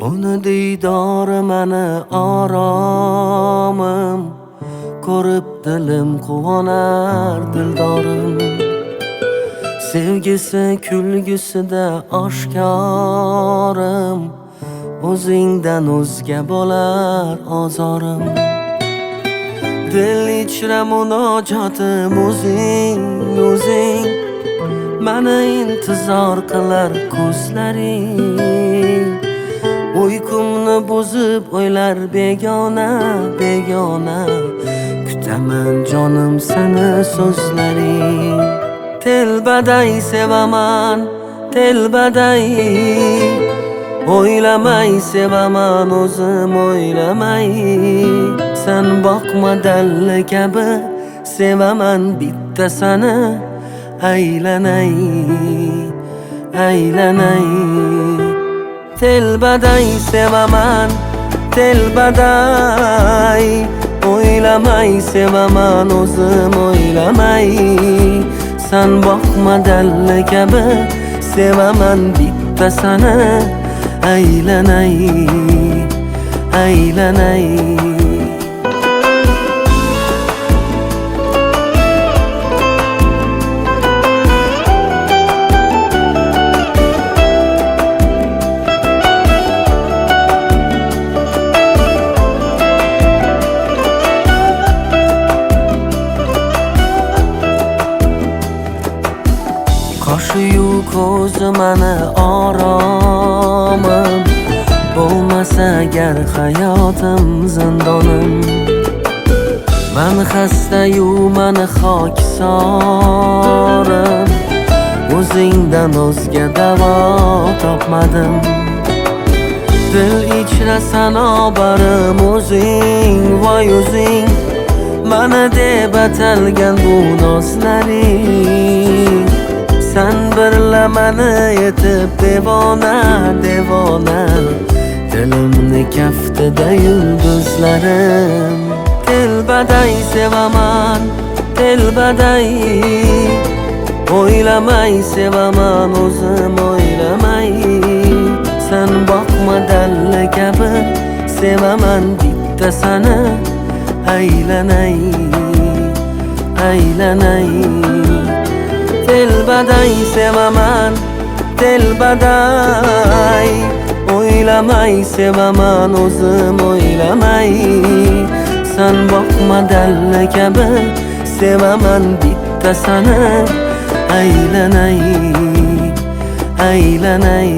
Uni diydori mani oromim, ko'rib dilim quvonar dildorim. Sevgisi kulgisida oshkorim, o'zingdan o'zga bo'lar ozorim. Dil ichra munojotim o'zing, mani intizor qilar ko'zlaring. Uykumni buzib o'ylar begona, kutaman jonim seni so'zlaring. Telbaday sevaman, telbaday, o'ylamay sevaman o'zim o'ylamay. Sen boqma dalli kabi, sevaman bitta seni, aylanay, aylanay. Telbaday sevaman, telbaday, o'ylamay sevaman o'zim o'ylamay. Sen boqma dalli kabi, sevaman bitta seni, aylanay, aylanay. Qoshiyu ko'zi mani oromim, bo'lmasa agar hayotim zindonim. Man xastayu mani xokisorim, o'zingdan o'zga davo topmadim. Dil ichra sanobarim o'zing, voy o'zing, mana deb atalgan bu nozlaring. Sen birla mani etib devona, dilimni kaftida yulduzlarim. Telbaday sevaman, telbaday, o'ylamay sevaman o'zim o'ylamay. Sen boqma dalli kabi, sevaman bitta seni, aylanay, aylanay. Telbaday sevaman, telbaday, o'ylamay sevaman o'zim o'ylamay. Sen boqma dalli kabi, sevaman bitta seni, aylanay, aylanay.